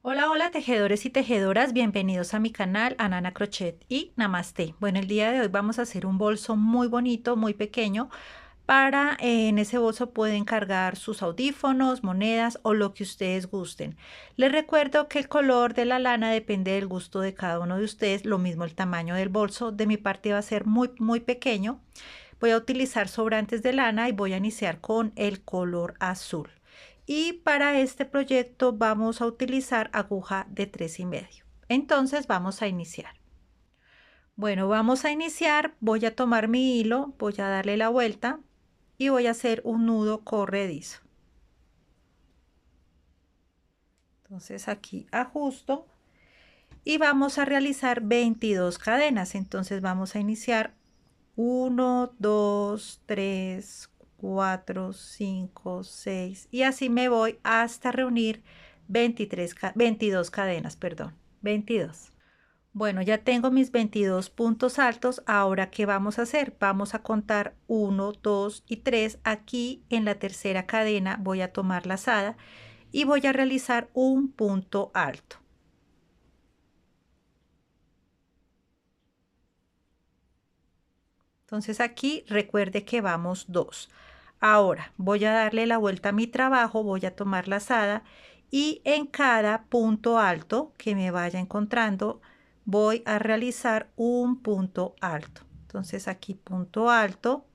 Hola, hola tejedores y tejedoras, bienvenidos a mi canal Anana Crochet y Namaste. Bueno, el día de hoy vamos a hacer un bolso muy bonito, muy pequeño. En ese bolso pueden cargar sus audífonos, monedas o lo que ustedes gusten. Les recuerdo que el color de la lana depende del gusto de cada uno de ustedes, lo mismo el tamaño del bolso. De mi parte va a ser muy pequeño. Voy a utilizar sobrantes de lana y voy a iniciar con el color azul. Y para este proyecto vamos a utilizar aguja de 3,5. Entonces vamos a iniciar. Bueno, vamos a iniciar. Voy a tomar mi hilo, voy a darle la vuelta y voy a hacer un nudo corredizo. Entonces aquí ajusto y vamos a realizar 22 cadenas. Entonces vamos a iniciar 1, 2, 3, 4, 5, 6 y así me voy hasta reunir 22 cadenas, perdón, 22. Bueno, ya tengo mis 22 puntos altos. Ahora, ¿qué vamos a hacer? Vamos a contar 1, 2 y 3. Aquí en la tercera cadena voy a tomar lazada y voy a realizar un punto alto. Entonces aquí recuerde que vamos 2. Ahora voy a darle la vuelta a mi trabajo, voy a tomar lazada y en cada punto alto que me vaya encontrando voy a realizar un punto alto. Entonces aquí punto alto,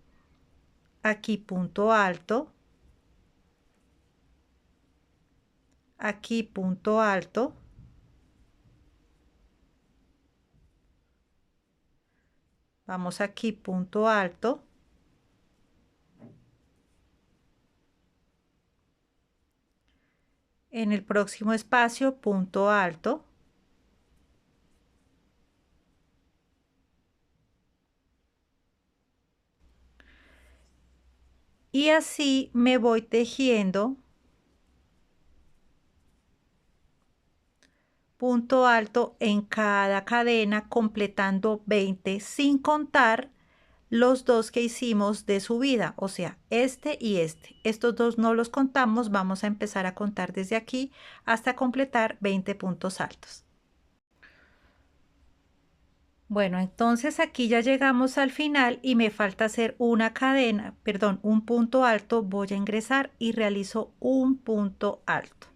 aquí punto alto, aquí punto alto, vamos aquí punto alto, en el próximo espacio punto alto, y así me voy tejiendo punto alto en cada cadena, completando 20 sin contar los dos que hicimos de subida, o sea, este y este. Estos dos no los contamos, vamos a empezar a contar desde aquí hasta completar 20 puntos altos. Bueno, entonces aquí ya llegamos al final y me falta hacer una cadena, perdón, un punto alto. Voy a ingresar y realizo un punto alto.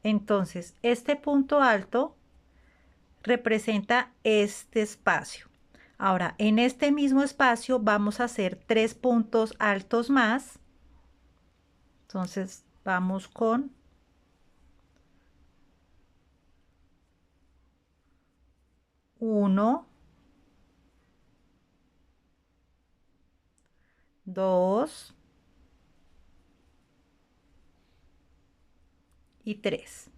Entonces, este punto alto representa este espacio. Ahora, en este mismo espacio vamos a hacer 3 puntos altos más. Entonces, vamos con 1, 2 y 3.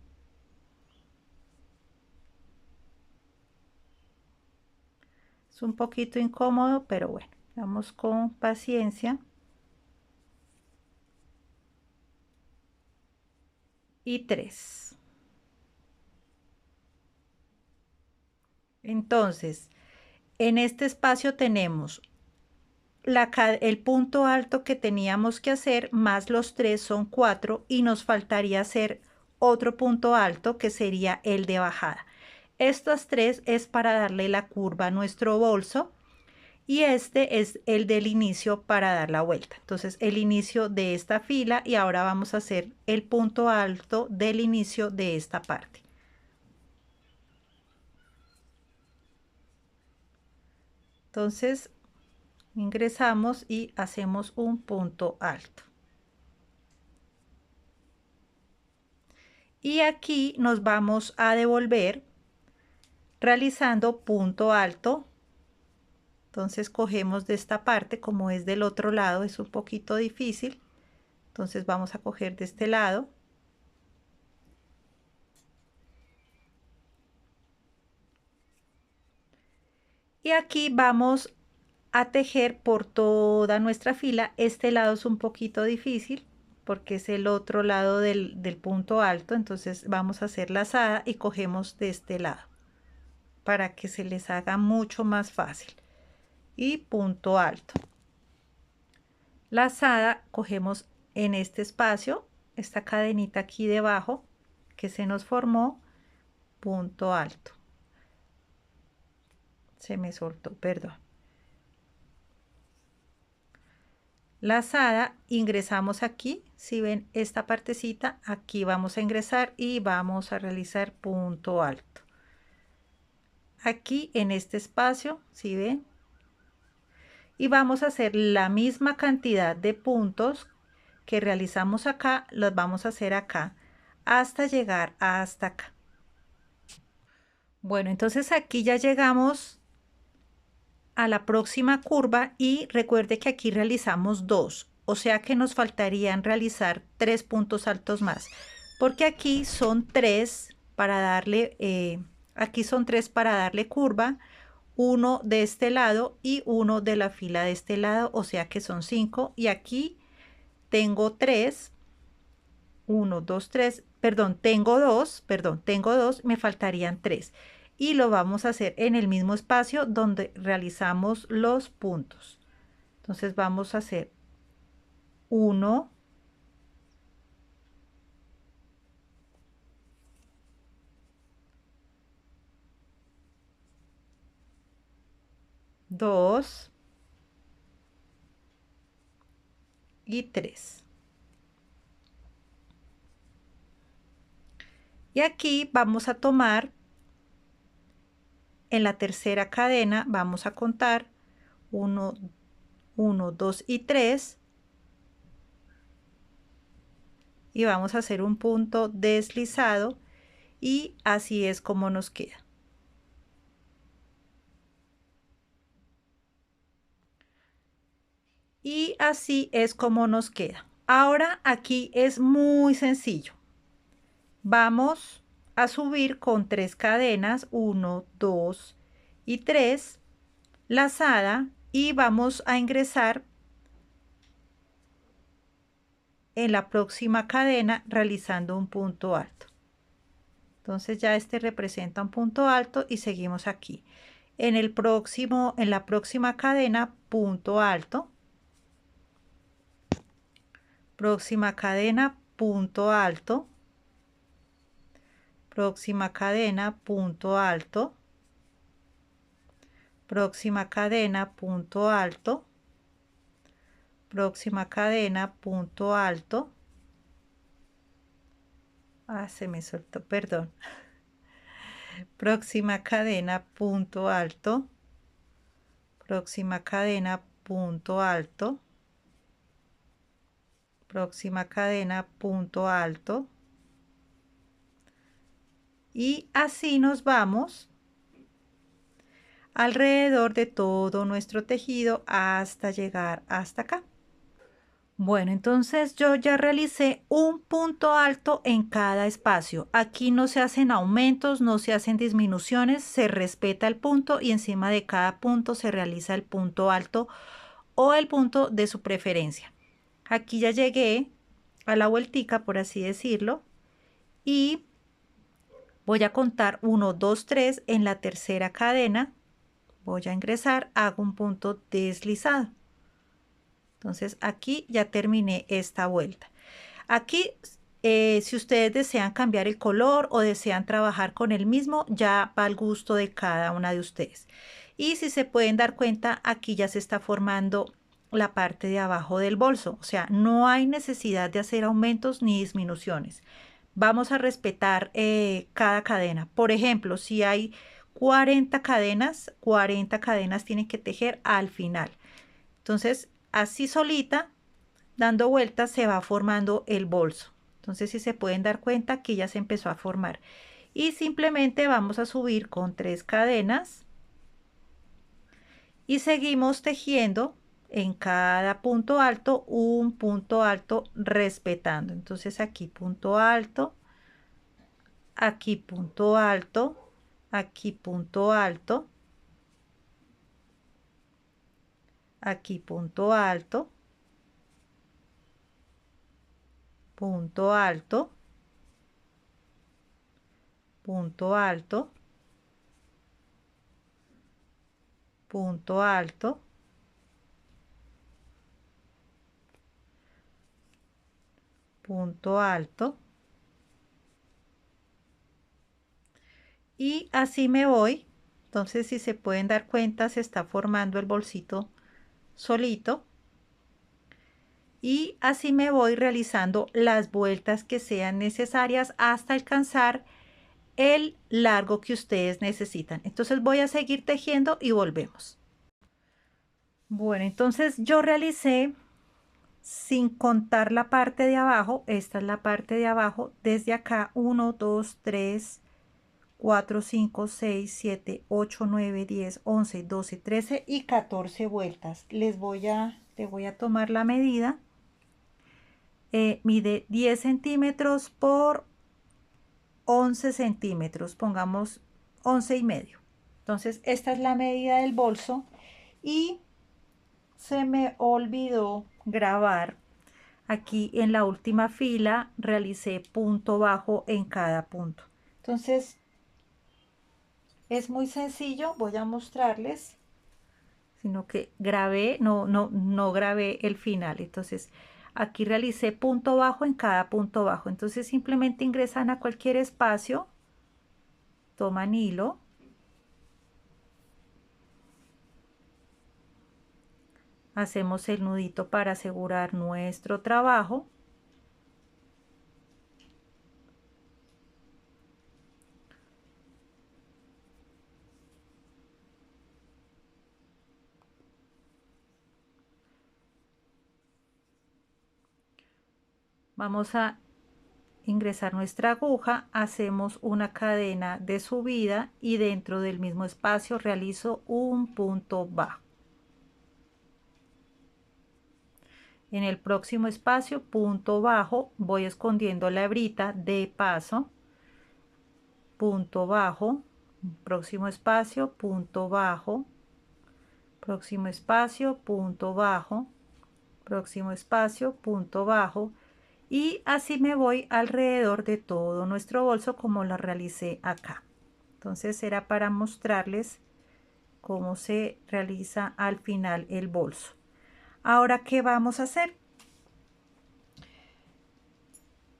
Es un poquito incómodo, pero bueno, vamos con paciencia. Y 3. Entonces, en este espacio tenemos el punto alto que teníamos que hacer más los 3 son 4 y nos faltaría hacer otro punto alto que sería el de bajada. Estos 3 es para darle la curva a nuestro bolso y este es el del inicio para dar la vuelta. Entonces el inicio de esta fila y ahora vamos a hacer el punto alto del inicio de esta parte. Entonces ingresamos y hacemos un punto alto. Y aquí nos vamos a devolver realizando punto alto. Entonces cogemos de esta parte, como es del otro lado es un poquito difícil, entonces vamos a coger de este lado y aquí vamos a tejer por toda nuestra fila. Este lado es un poquito difícil porque es el otro lado del punto alto, entonces vamos a hacer lazada y cogemos de este lado para que se les haga mucho más fácil. Y punto alto, lazada, cogemos en este espacio esta cadenita aquí debajo que se nos formó punto alto. Se me soltó, perdón. Lazada, ingresamos aquí, si ven esta partecita, aquí vamos a ingresar y vamos a realizar punto alto. Aquí en este espacio, si ven, y vamos a hacer la misma cantidad de puntos que realizamos acá, los vamos a hacer acá hasta llegar hasta acá. Bueno, entonces aquí ya llegamos a la próxima curva y recuerde que aquí realizamos dos, o sea que nos faltarían realizar 3 puntos altos más, porque aquí son 3 para darle, aquí son 3 para darle curva, uno de este lado y uno de la fila de este lado, o sea que son 5, y aquí tengo 3, 1, 2, 3, perdón, tengo 2, me faltarían 3 y lo vamos a hacer en el mismo espacio donde realizamos los puntos. Entonces vamos a hacer 1, 2 y 3. Y aquí vamos a tomar en la tercera cadena, vamos a contar 1, 1, 2 y 3 y vamos a hacer un punto deslizado y así es como nos queda. Y así es como nos queda. Ahora aquí es muy sencillo. Vamos a subir con 3 cadenas, 1, 2 y 3, lazada, y vamos a ingresar en la próxima cadena realizando un punto alto. Entonces ya este representa un punto alto y seguimos aquí. En la próxima cadena, punto alto. Próxima cadena, punto alto. Próxima cadena, punto alto. Próxima cadena, punto alto. Próxima cadena, punto alto. Ah, se me soltó, perdón. Próxima cadena, punto alto. Próxima cadena, punto alto. Próxima cadena, punto alto. Y así nos vamos alrededor de todo nuestro tejido hasta llegar hasta acá. Bueno, entonces yo ya realicé un punto alto en cada espacio. Aquí no se hacen aumentos, no se hacen disminuciones, se respeta el punto y encima de cada punto se realiza el punto alto o el punto de su preferencia. Aquí ya llegué a la vueltica, por así decirlo, y voy a contar 1, 2, 3 en la tercera cadena. Voy a ingresar, hago un punto deslizado. Entonces aquí ya terminé esta vuelta. Aquí, si ustedes desean cambiar el color o desean trabajar con el mismo, ya va al gusto de cada una de ustedes. Y si se pueden dar cuenta, aquí ya se está formando la parte de abajo del bolso. O sea, no hay necesidad de hacer aumentos ni disminuciones. Vamos a respetar cada cadena. Por ejemplo, si hay 40 cadenas tienen que tejer al final. Entonces, así solita, dando vueltas, se va formando el bolso. Entonces, si se pueden dar cuenta, aquí ya se empezó a formar. Y simplemente vamos a subir con 3 cadenas y seguimos tejiendo en cada punto alto un punto alto respetando. Entonces, aquí punto alto, aquí punto alto, aquí punto alto, aquí punto alto, punto alto, punto alto, punto alto, punto alto, y así me voy. Entonces, si se pueden dar cuenta, se está formando el bolsito solito. Y así me voy realizando las vueltas que sean necesarias hasta alcanzar el largo que ustedes necesitan. Entonces voy a seguir tejiendo y volvemos. Bueno, entonces yo realicé, sin contar la parte de abajo, esta es la parte de abajo, desde acá 1, 2, 3, 4, 5, 6, 7, 8, 9, 10, 11, 12, 13 y 14 vueltas. Les voy a tomar la medida. Mide 10 centímetros por 11 centímetros, pongamos 11 y medio. Entonces esta es la medida del bolso y se me olvidó grabar aquí en la última fila, realicé punto bajo en cada punto. Entonces es muy sencillo, voy a mostrarles, sino que grabé, no grabé el final. Entonces aquí realicé punto bajo en cada punto bajo. Entonces simplemente ingresan a cualquier espacio, toman hilo, hacemos el nudito para asegurar nuestro trabajo. Vamos a ingresar nuestra aguja, hacemos una cadena de subida y dentro del mismo espacio realizo un punto bajo. En el próximo espacio, punto bajo, voy escondiendo la hebrita de paso, punto bajo, próximo espacio, punto bajo, próximo espacio, punto bajo, próximo espacio, punto bajo, y así me voy alrededor de todo nuestro bolso como lo realicé acá. Entonces era para mostrarles cómo se realiza al final el bolso. Ahora, ¿qué vamos a hacer?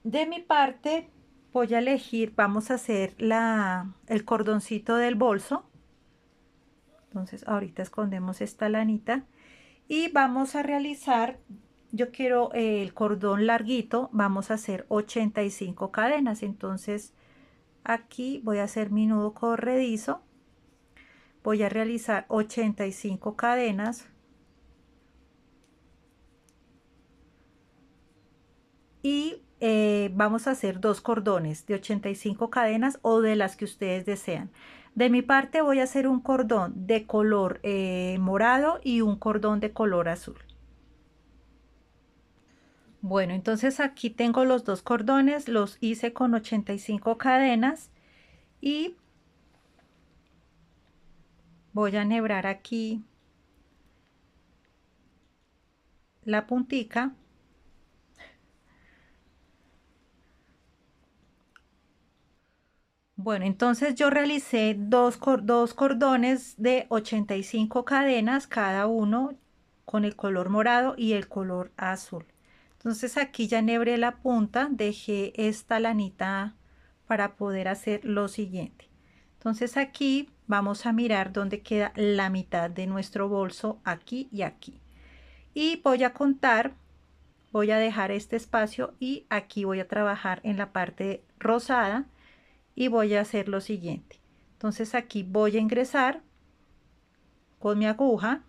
De mi parte voy a elegir, vamos a hacer el cordoncito del bolso. Entonces ahorita escondemos esta lanita y vamos a realizar, yo quiero el cordón larguito, vamos a hacer 85 cadenas. Entonces aquí voy a hacer mi nudo corredizo, voy a realizar 85 cadenas y vamos a hacer dos cordones de 85 cadenas o de las que ustedes desean. De mi parte voy a hacer un cordón de color morado y un cordón de color azul. Bueno, entonces aquí tengo los dos cordones, los hice con 85 cadenas y voy a enhebrar aquí la puntica. Bueno, entonces yo realicé dos cordones de 85 cadenas, cada uno con el color morado y el color azul. Entonces aquí ya enhebré la punta, dejé esta lanita para poder hacer lo siguiente. Entonces aquí vamos a mirar dónde queda la mitad de nuestro bolso, aquí y aquí. Y voy a contar, voy a dejar este espacio y aquí voy a trabajar en la parte rosada y voy a hacer lo siguiente. Entonces aquí voy a ingresar con mi aguja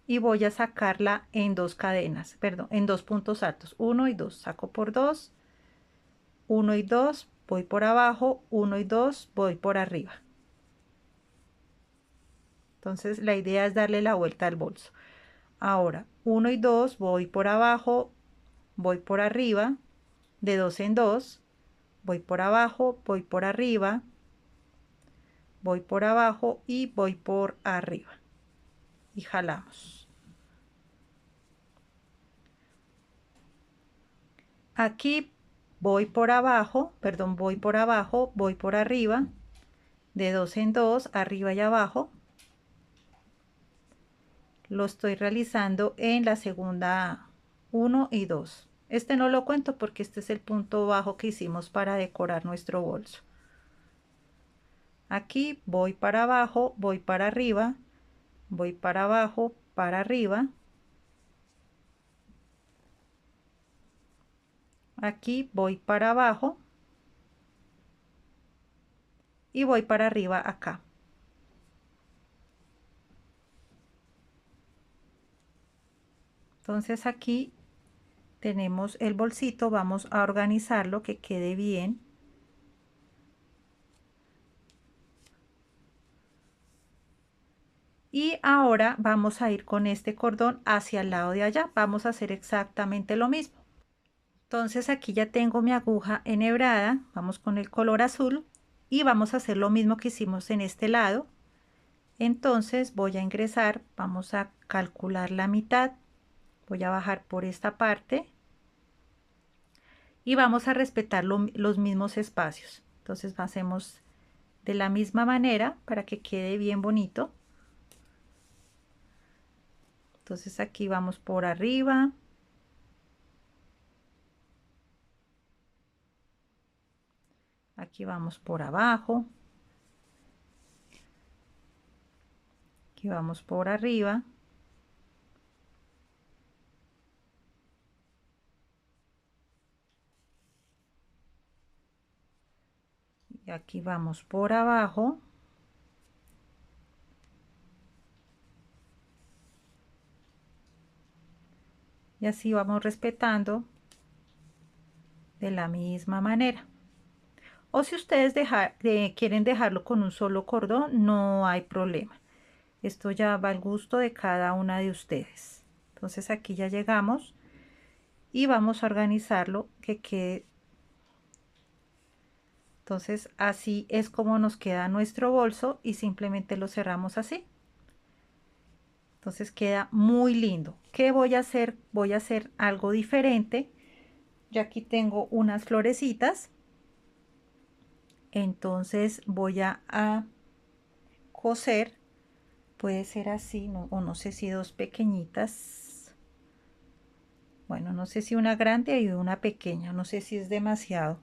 y voy a sacarla en dos cadenas, perdón, en dos puntos altos, 1 y 2, saco por 2, 1 y 2, voy por abajo, 1 y 2, voy por arriba. Entonces la idea es darle la vuelta al bolso. Ahora 1 y 2, voy por abajo, voy por arriba, de 2 en 2, voy por abajo, voy por arriba, voy por abajo y voy por arriba y jalamos. Aquí voy por abajo, perdón, voy por abajo, voy por arriba, de 2 en 2, arriba y abajo. Lo estoy realizando en la segunda 1 y 2. Este no lo cuento porque este es el punto bajo que hicimos para decorar nuestro bolso. Aquí voy para abajo, voy para arriba, voy para abajo, para arriba. Aquí voy para abajo y voy para arriba acá. Entonces aquí tenemos el bolsito, vamos a organizarlo que quede bien. Y ahora vamos a ir con este cordón hacia el lado de allá. Vamos a hacer exactamente lo mismo. Entonces aquí ya tengo mi aguja enhebrada. Vamos con el color azul y vamos a hacer lo mismo que hicimos en este lado. Entonces voy a ingresar, vamos a calcular la mitad. Voy a bajar por esta parte y vamos a respetar los mismos espacios. Entonces hacemos de la misma manera para que quede bien bonito. Entonces aquí vamos por arriba, aquí vamos por abajo, aquí vamos por arriba, y aquí vamos por abajo, y así vamos respetando de la misma manera. O si ustedes quieren dejarlo con un solo cordón, no hay problema. Esto ya va al gusto de cada una de ustedes. Entonces aquí ya llegamos y vamos a organizarlo que quede. Entonces así es como nos queda nuestro bolso y simplemente lo cerramos así. Entonces queda muy lindo. ¿Qué voy a hacer? Voy a hacer algo diferente. Ya aquí tengo unas florecitas. Entonces voy a coser. Puede ser así, no, o no sé si dos pequeñitas. Bueno, no sé si una grande y una pequeña. No sé si es demasiado.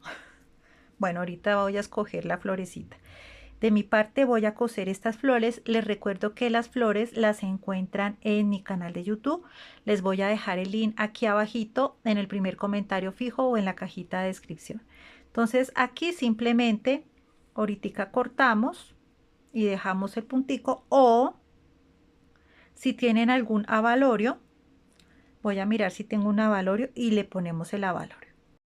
Bueno, ahorita voy a escoger la florecita. De mi parte voy a coser estas flores. Les recuerdo que las flores las encuentran en mi canal de YouTube. Les voy a dejar el link aquí abajito en el primer comentario fijo o en la cajita de descripción. Entonces aquí simplemente ahorita cortamos y dejamos el puntico, o si tienen algún avalorio, voy a mirar si tengo un avalorio y le ponemos el avalorio.